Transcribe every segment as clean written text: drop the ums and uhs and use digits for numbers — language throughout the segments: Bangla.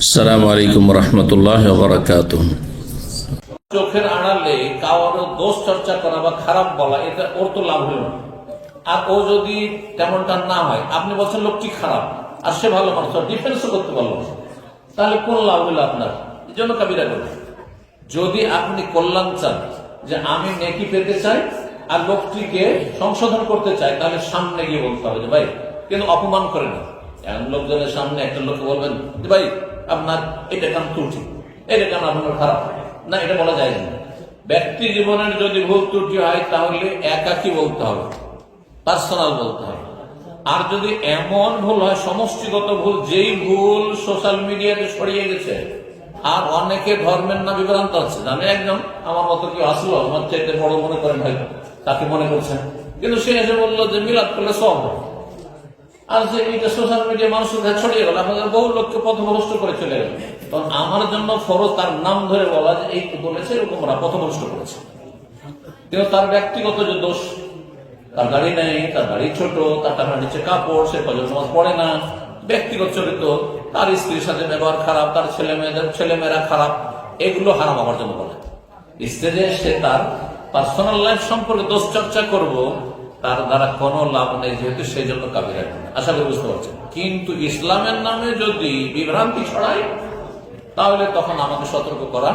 আসসালামু আলাইকুম রহমতুল্লাহ বারাকাতুহ। চোখের আড়ালে কারো দোষ চর্চা করা বা খারাপ বলা, এটা ওর তো লাভ হলো না। আর ও যদি তেমনটা না হয়, আপনি বলছেন লোকটি খারাপ আর সে ভালো মানুষ, ডিফেন্সও করতে পারলো না, তাহলে কোন লাভ হলো আপনার? এই জন্য কাবিরা করবেন। যদি আপনি কল্যাণ চান, যে আমি নেকি পেতে চাই আর লোকটিকে সংশোধন করতে চাই, তাহলে সামনে গিয়ে বলতে হবে যে ভাই, কিন্তু অপমান করে না। এখন লোকজনের সামনে একটা লোককে বলবেন যে ভাই, আপনার এটা কেন ত্রুটি, এটা কেন আপনার খারাপ না, এটা বলা যায় না। ব্যক্তি জীবনের যদি ভুল ত্রুটি হয়, তাহলে একাকী বলতে হবে, পার্সোনাল বলতে হবে। আর যদি এমন ভুল হয়, সমষ্টিগত ভুল, যেই ভুল সোশ্যাল মিডিয়াতে ছড়িয়ে গেছে আর অনেকে ধর্মের না বিভ্রান্ত আছে, জানে একজন আমার মতো কেউ আসলো, আমার চাইতে বড় মনে করেন ভাই, তাকে মনে করছেন, কিন্তু সে এসে বললো যে মিলাদ করলে সব, আর যে এটা সোশ্যাল মিডিয়া মানুষের কাছে ছড়িয়ে গেল, আপনাদের বহু লোককে পথভ্রষ্ট করে চলে গেল। তখন আমার জন্য ফরজ তার নাম ধরে বলা যে এই বলেছে, এরকম পথভ্রষ্ট করেছে। কিন্তু তার ব্যক্তিগত যে দোষ, তার গাড়ি নেই, তার গাড়ি ছোট, তার টাকার নিচে কাপড়, সে ফজর নামাজ পড়ে না, ব্যক্তিগত চরিত্র, তার স্ত্রীর সাথে ব্যবহার খারাপ, তার ছেলেমেয়েরা খারাপ, এগুলো হারাম আমার জন্য বলে। স্টেজে সে তার পার্সোনাল লাইফ সম্পর্কে দোষ চর্চা করবো, তার দ্বারা কোনো লাভ নেই, যেহেতু সেই জন্য কাবিরা গুনাহ। আশা করি বুঝতে পারছেন। কিন্তু ইসলামের নামে যদি বিভ্রান্তি ছড়ায়, তাহলে তখন আমাকে সতর্ক করা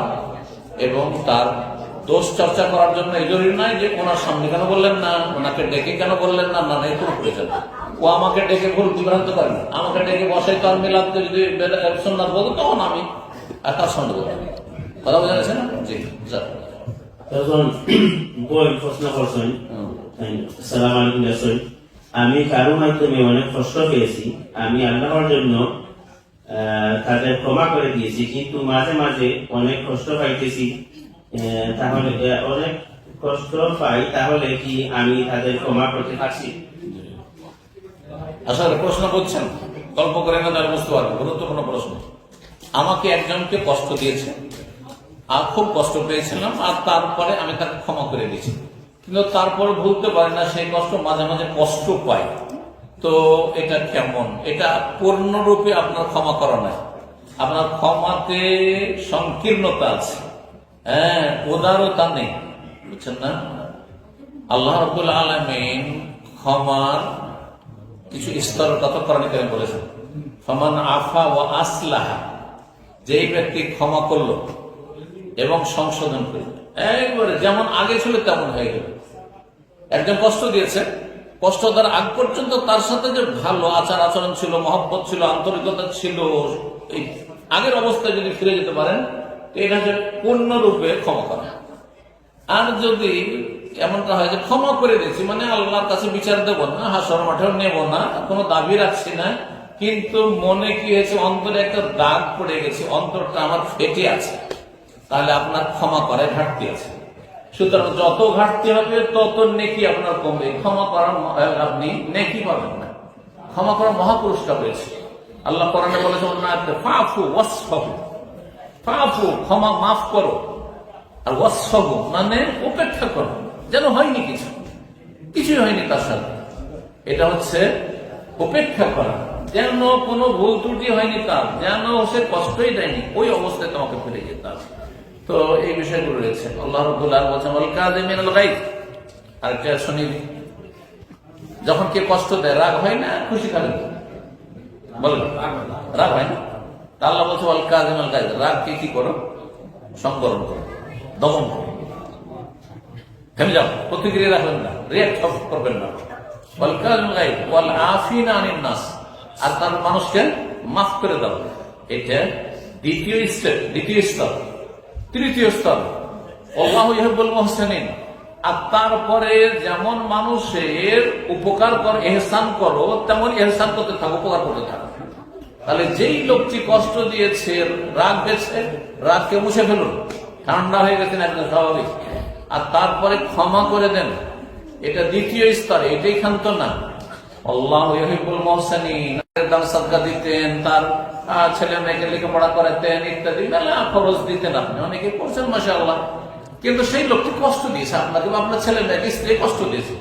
এবং তার দোষ চর্চা করার জন্য এই জরুরি নয় যে ওনার সামনে কেন বললেন না, ওনাকে ডেকে কেন বললেন না, না এই কোনো প্রয়োজন। ও আমাকে ডেকে ভুল বিভ্রান্ত করেন, আমাকে ডেকে বসাই, তার মিলাদকে যদি সুন্নাত বলতো, তখন আমি আর তার সঙ্গে বলতাম। কথা বোঝা গেছে না? জি স্যার। তখন বই প্রশ্ন করছেন, আসসালামু আলাইকুম রাসূল, আমি কারো মাধ্যমে অনেক কষ্ট পেয়েছি, আমি আল্লাহর জন্য তাদের ক্ষমা করে দিয়েছি, কিন্তু মাঝে মাঝে অনেক কষ্ট পাইতেছি, তাহলে অনেক কষ্ট পাই, তাহলে কি আমি তাদের ক্ষমা করতে পারছি? আসলে প্রশ্ন করছেন, গল্প করে না, তাহলে বুঝতে পারবেন, গুরুত্বপূর্ণ প্রশ্ন। আমাকে একজনকে কষ্ট দিয়েছে আর খুব কষ্ট পেয়েছিলাম, আর তারপরে আমি তাকে ক্ষমা করে দিয়েছি, কিন্তু তারপরে ভুলতে পারি না, সেই কষ্ট মাঝে মাঝে কষ্ট পাই। তো এটা কেমন? এটা পূর্ণরূপে আপনার ক্ষমা করা নাই, আপনার ক্ষমাতে সংকীর্ণতা আছে, হ্যাঁ, উদারতা নেই, বুঝছেন না? আল্লাহ রাব্বুল আলামিন ক্ষমার কিছু স্তরের কথা কোরআনে কারীমে বলেছেন। ফামান আফা ওয়া আসলাহা, যেই ব্যক্তি ক্ষমা করলো এবং সংশোধন করলো, একবারে যেমন আগে ছিল তেমন হয়ে গেল। একজন কষ্ট দিয়েছে, কষ্ট দেওয়ার আগ পর্যন্ত তার সাথে যে ভালো আচার আচরণ ছিল, মহব্বত ছিল, আন্তরিকতা ছিল, এই আগের অবস্থায় যদি ফিরে যেতে পারেন, এটা হচ্ছে পূর্ণরূপে ক্ষমা করা। আর যদি এমনটা হয় যে ক্ষমা করে দিয়েছি, মানে আল্লাহর কাছে বিচার দেব না, হাসর মাঠেও নেব না, কোনো দাবি রাখছি না, কিন্তু মনে কি হয়েছে, অন্তরে একটা দাগ পড়ে গেছে, অন্তরটা আমার ফেটে আছে, তাহলে আপনার ক্ষমা করার ঘাটতি আছে। সুতরাং যত ঘাটতি হবে তত নেকি আপনার কমবে, ক্ষমা করার আপনি নেকি পাবেন না। ক্ষমা করার মহাপুরস্কার রয়েছে। আল্লাহ কোরআনে বলেছেন, ফাফু ওয়াসফাহু, ফাফু ক্ষমা মাফ করো, আর ওয়াসফাহু মানে উপেক্ষা করো, যেন হয়নি কিছুই হয়নি তার সাথে। এটা হচ্ছে উপেক্ষা করা, যেন কোনো ভুল ত্রুটি হয়নি তার, যেন সে কষ্টই দেয়নি, ওই অবস্থায় তোমাকে ফিরে যেতে হবে। তো এই বিষয়গুলো রয়েছে। আল্লাহ রাব্বুল আলামিন বলেছেন, ওয়াল কাযিমিনাল গায়জ। আরেকটা শুনি, যখন কে কষ্ট দেয়, রাগ হয় না, খুশি থাকে? বলেন, রাগ হয় না? তা আল্লাহ বলছে, ওয়াল কাযিমিনাল গায়জ, রাগকে কি করো? সংবরণ করো, দমন করো, থেমে যাও, প্রতিক্রিয়া রাখবেন না, রিঅ্যাক্ট করবেন না। ওয়াল কাযিমিনাল গায়জ ওয়াল আফিনা আনিন নাস, আর তার মানুষকে মাফ করে দাও। এটা দ্বিতীয় স্টেপ, দ্বিতীয় স্তর। তৃতীয় স্তর, আল্লাহু ইউহিব্বুল মুহসিনিন। আর তারপরে যেমন মানুষের উপকার করো, ইহসান করো, তেমন ইহসান করতে থাকো, উপকার করতে থাকো। তাহলে যেই লোকটি কষ্ট দিয়েছে, রাগ গেছে, রাগকে মুছে ফেলুন, ঠান্ডা হয়ে গেছেন একদম স্বাভাবিক, আর তারপরে ক্ষমা করে দেন। এটা দ্বিতীয় স্তরে, এটাই ক্ষান্ত না। আল্লাহু ইউহিব্বুল মুহসিনিন, দান সাদকা দিতেন, তার ছেলে মেয়েকে লেখাপড়া করাতেন, ইত্যাদি মেলা খরচ দিতেন, আপনি অনেকে করছেন মাশাআল্লাহ, কিন্তু সেই লোকটি কষ্ট দিয়েছে আপনাকে, আপনার ছেলে মেয়েকে, স্ত্রী কষ্ট দিয়েছে,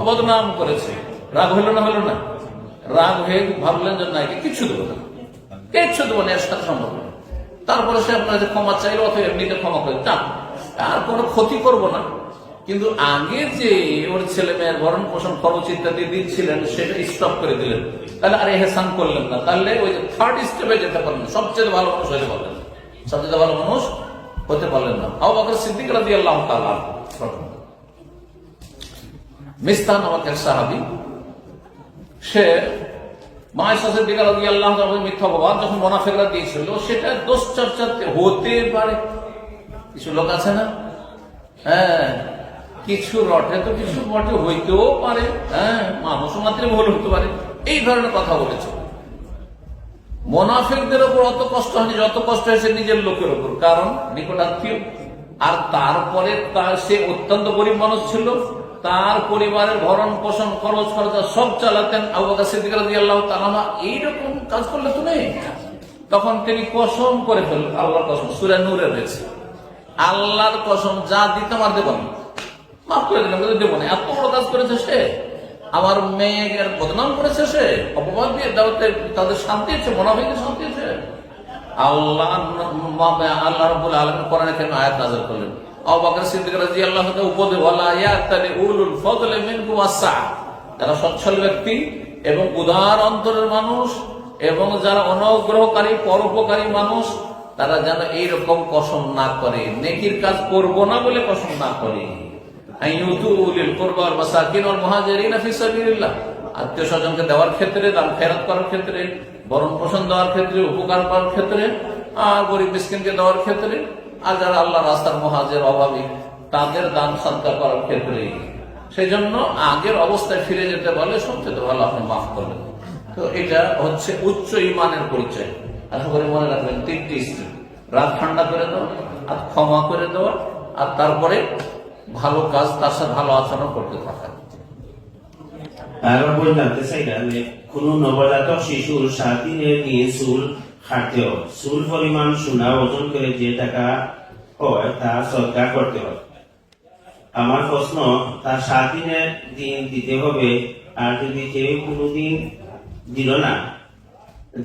বদনাম করেছে, রাগ হইল না? রাগ হয়ে ভাবলেন যে না, কিছু দেবো না, কিচ্ছু দেবো না, এর সাথে সম্ভব না। তারপরে সে আপনার ক্ষমা চাইলো অথবা এমনিতে ক্ষমা করে চান, আর কোনো ক্ষতি করব না। কিন্তু আগে যে ওর ছেলে মেয়ের ভরণ পোষণ খরচ ইত্যাদি দিচ্ছিলেন সেটা স্টপ করে দিলেন, তাহলে আর এহসান করলেন না, তাহলে ওই যে থার্ড স্টেপে যেতে পারলেন, সবচেয়ে ভালো মানুষ হতে পারলেন না, সবচেয়ে ভালো মানুষ হতে পারলেন না। আবু বকর সিদ্দিক রাদিয়াল্লাহু তাআলা মিস্তাহ নামক এক সাহাবী, সে মায়েশা সিদ্দিকা রাদিয়াল্লাহু তাআলা মিথ্যা অপবাদ যখন মুনাফিকরা দিয়েছিল, সেটা দোষ চর্চাতে হতে পারে। কিছু লোক আছে না, হ্যাঁ, কিছু রটে তো কিছু বটে, হইতেও পারে, হ্যাঁ, মানুষ মাত্র ভুল হতে পারে, এই ধরনের কথা বলেছে। মুনাফিকদের উপর অত কষ্ট হয়নি যত কষ্ট হয়েছে নিজের লোকের উপর, কারণ নিকটাত্মীয়, আর তারপরে সে অত্যন্ত গরিব মানুষ ছিল, তার পরিবারের ভরণ পোষণ খরচ খরচা সব চালাতেন। আবু বকর সিদ্দিক রাদিয়াল্লাহু তাআলা এইরকম কাজ করলে তো নেই, তখন তিনি কসম করে ফেললেন, আল্লাহর কসম, সূরা নূরে রয়েছে, আল্লাহর কসম, যা দিতাম আর দেব না, মাফ করে দিলাম, দেবো না। এত বড় কাজ করেছে সে, আমার মেয়ের বদনাম করেছে, সে অপবাদ দিয়ে তাদের শান্তি আছে, মুনাফিকদের শান্তি আছে। আল্লাহ রাব্বুল আলামিন কোরআনে কেন আয়াত নাযিল করলেন? আবু বকর সিদ্দিক রাদিয়াল্লাহু তাআলা উপদে বলা ইয়াতালি উলুল ফাদলি মিনকুম ওয়াসআ, যারা সচ্ছল ব্যক্তি এবং উদার অন্তরের মানুষ এবং যারা অনুগ্রহকারী পরোপকারী মানুষ, তারা যেন এইরকম কসম না করে, নেকির কাজ করব না বলে কসম না করে। আত্মীয় স্বজনকে দেওয়ার ক্ষেত্রে, দান খেরাত করার ক্ষেত্রে, ভরণ পোষণ দেওয়ার ক্ষেত্রে, উপকার করার ক্ষেত্রে, আর গরিব মিসকিনকে দেওয়ার ক্ষেত্রে, আর যারা আল্লাহ রাস্তার মুহাজির অভাবী তাদের দান সাদকা করার ক্ষেত্রে। সেই জন্য আগের অবস্থায় ফিরে যেতে বলে, সবচেয়ে ভালো আপনি মাফ করবেন। তো এটা হচ্ছে উচ্চ ইমানের পরিচয়। আশা করি মনে রাখবেন, তিনটি স্টেপ: রাগ ঠান্ডা করে দেওয়া, আর ক্ষমা করে দেওয়া, আর তারপরে ভালো কাজ, তার সাথে ভালো আচরণ করতে থাকা। আরো বই জানতে চাইলাম যে কোন নবজাতক শিশুর 7 দিনের নিয়ে চুল কাটতে হয়, চুল পরিমাণ সোনা ওজন করে যে টাকা হয় তা সদকা করতে হয়। আমার প্রশ্ন, তার 7 দিনের দিন দিতে হবে, আর যদি কেউ কোনোদিন দিল না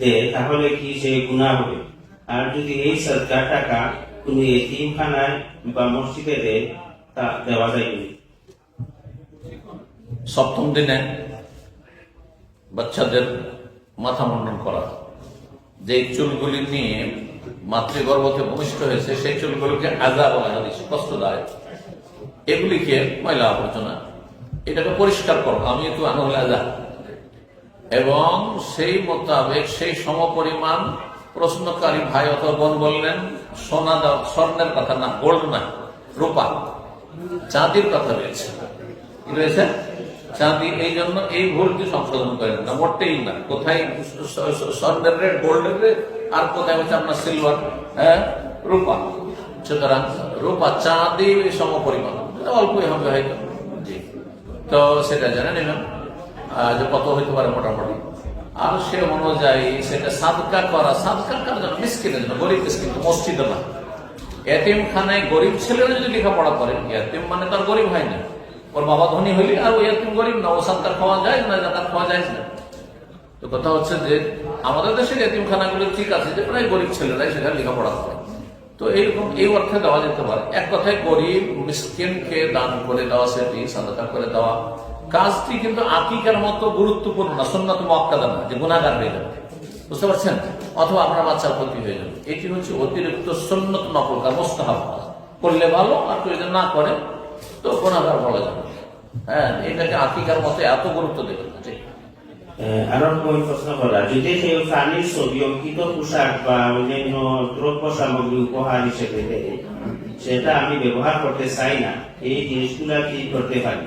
দেয় তাহলে কি সে গুনাহ হবে? আর যদি এই সদকা টাকা কোন এতিমখানায় বা মসজিদে দেয় তা দেওয়া যায় কি? 7ম দিনে বাচ্চাদের মাথা মুন্ডন করা, যে চুলগুলি নিয়ে মাতৃগর্ভতে ভূমিষ্ঠ হয়েছে সেই চুলগুলোকে আযা বলা হয়, কষ্টদায়ক। এগুলিকে ময়লা আবর্জনা, এটাকে পরিষ্কার করো, আমি একটু আনহল আযা, এবং সেই মোতাবেক সেই সমপরিমাণ প্রশ্নকারী ভাই অথবা বোন বললেন, সোনা দাও, স্বর্ণের কথা না, গোল্ড না, রূপা, চাঁদির কথা রয়েছে, কি রয়েছে? চাঁদি। এই জন্য এই ভুলটি সংশোধন করেন না, মোটেই না। কোথায় স্বর্ণের রেট, গোল্ডের রেট, আর কোথায় হচ্ছে আপনার সিলভার, হ্যাঁ, রূপা। সুতরাং রূপা চাঁদি সমপরিমাণ, অল্পই হবে হয়তো, জি। তো সেটা জেনে নেবেন যে কত হইতে পারে মোটামুটি, আর সে অনুযায়ী সেটা সাদকা করা। সাদকা কার জন্য? মিসকিনের জন্য, গরিব মিসকিন, মসজিদে না। এতিমখানায় গরিব ছেলেরা যদি লেখাপড়া করেন, এতিম মানে তার গরিব হয় না, ওর বাবা ধনী হইলে আর ওই এতিম গরিব না, ও সাদকা খাওয়া যায় না, জাকাত খাওয়া যায় না। তো কথা হচ্ছে যে আমাদের দেশের এতিমখানাগুলো ঠিক আছে, যে প্রায় গরিব ছেলেরাই সেখানে লেখাপড়া করে, তো এইরকম এই অর্থে দেওয়া যেতে পারে। এক কথায় গরিব মিসকিনকে দান করে দেওয়া, সেটি সাদকা করে দেওয়া কাজটি কিন্তু আকিকার মতো গুরুত্বপূর্ণ না, সুন্নাত মুআক্কাদা না, যে গুনাহগার হয়ে যাবে, বুঝতে পারছেন, অথবা আপনার বাচ্চার ক্ষতি হয়ে যাবে। এটি হচ্ছে অতিরিক্ত সুন্নত নফল কাজ, মুস্তাহাব কাজ, করলে ভালো, আর কেউ যদি না করে তো গুনাহগার বলা যাবে। হ্যাঁ, এটাকে আকিকার মতো এত গুরুত্ব দেবেন না। ঠিক। আরো প্রশ্ন করা, যদি কেউ প্রাণীর ছবি অঙ্কিত পোশাক বা অন্যান্য দ্রব্য সামগ্রী উপহার হিসেবে দেয়, সেটা আমি ব্যবহার করতে চাই না, এই জিনিসগুলা কি করতে পারি?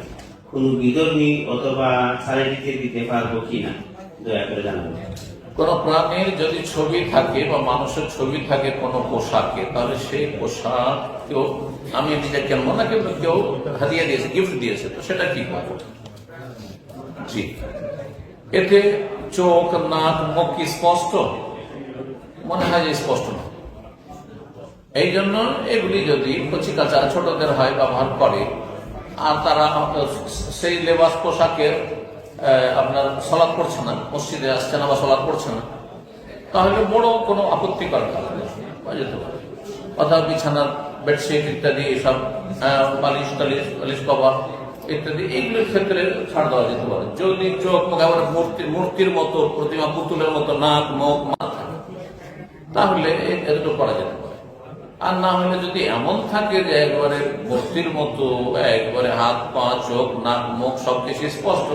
কোন বিধর্মী অথবা চ্যারিটিতে দিতে পারবো কিনা দয়া করে জানাবেন। কোন প্রাণীর যদি ছবি থাকে বা মানুষের ছবি থাকে কোনো পোশাকে, তাহলে সেই পোশাক কেউ, আমি নিজে কেনবো না, কিন্তু কেউ হাদিয়া দিয়েছে, গিফট দিয়েছে, তো সেটা কি করবো? জি। এতে চোখ, নাক, মুখ কি স্পষ্ট? মনে হয় যে স্পষ্ট না। এই জন্য এগুলি যদি কচি কাঁচা ছোটদের হয় ব্যবহার করে, আর তারা সেই লেবাস পোশাকের আপনার সালাত পড়ছে না, মসজিদে আসছে না বা সালাত পড়ছে না, তাহলে বড় কোনো আপত্তিকর কাজ করা যেতে পারে। অথবা বিছানার বেডশিট ইত্যাদি এসব বালিশ টালিশ বালিশ কভার ইত্যাদি এইগুলোর ক্ষেত্রে ছাড় দেওয়া যেতে পারে। যদি চোখ মুখ একেবারে মূর্তির মতো, প্রতিমা পুতুলের মতো নাক মুখ মাথা, তাহলে এগুলো করা যেতে পারে। আর না হলে যদি এমন থাকে যে একবারে মূর্তির মতো একবারে হাত পা চোখ নাক মুখ সবকিছু স্পষ্ট,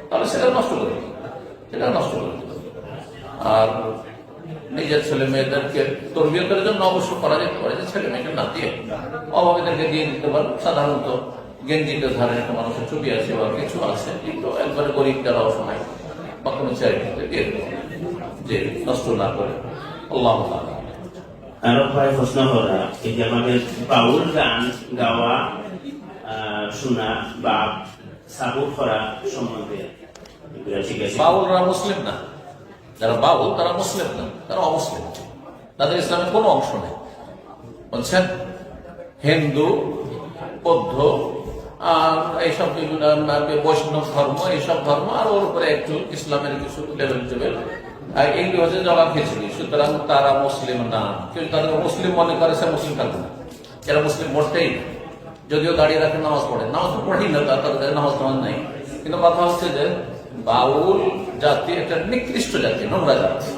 তাহলে সেটা নষ্ট করে দিতে হবে, সেটা নষ্ট করে দিতে হবে। আর নিজের ছেলে মেয়েদেরকে তরবিয়তের জন্য অবশ্য করা যেতে পারে যে ছেলে মেয়েকে না দিয়ে অভাবীদেরকে দিয়ে দিতে পারে। সাধারণত গেঞ্জিতে ধারে একটা মানুষের ছবি আছে বা কিছু আছে, কিন্তু একবারে গরিব যারা অসহায় বা কোনো চ্যারিটিতে দিয়ে দেবে যে নষ্ট না করে। আল্লাহ তাআলা আরো ভাই প্রশ্ন করা, এই যে আমাদের বাউল গান গাওয়া শোনা বা সাবুর করা সম্বন্ধে এগুলো ঠিক আছে? বাউলরা মুসলিম না, যারা বাউল তারা মুসলিম না, তারা অমুসলিম, তাদের ইসলামের কোনো অংশ নেই। বলছেন হিন্দু বৌদ্ধ আর এইসব বিভিন্ন বৈষ্ণব ধর্ম, এইসব ধর্ম আর ওর উপরে একটু ইসলামের কিছু লেভেল টেবেল, এইগুলি হচ্ছে জগা খিচুড়ি। সুতরাং তারা মুসলিম না। কেউ তাদের মুসলিম মনে করে সে মুসলিম থাকবে না, এরা মুসলিম মোটেই না। যদিও দাঁড়িয়ে রাখে, নামাজ পড়ে, নামাজ পড়েই না, তাদের কাছে নামাজ টামাজ নাই। কিন্তু কথা হচ্ছে যে বাউল জাতি একটা নিকৃষ্ট জাতি, নোংরা জাতি,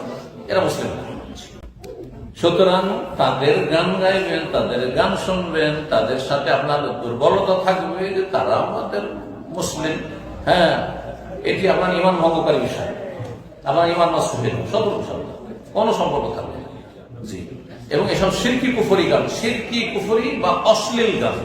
এরা মুসলিম না। সুতরাং তাদের গান গাইবেন, তাদের গান শুনবেন, তাদের সাথে আপনার দুর্বলতা থাকবে যে তারা আমাদের মুসলিম, হ্যাঁ, এটি আপনার ইমান ভঙ্গকারী বিষয়, আপনার ইমান নষ্ট হয়ে যাবে, সতর্ক সাবধান, কোনো সম্পর্ক থাকবে না। জি, এবং এসব শিরকি কুফরি গান, শিরকি কুফরি বা অশ্লীল গান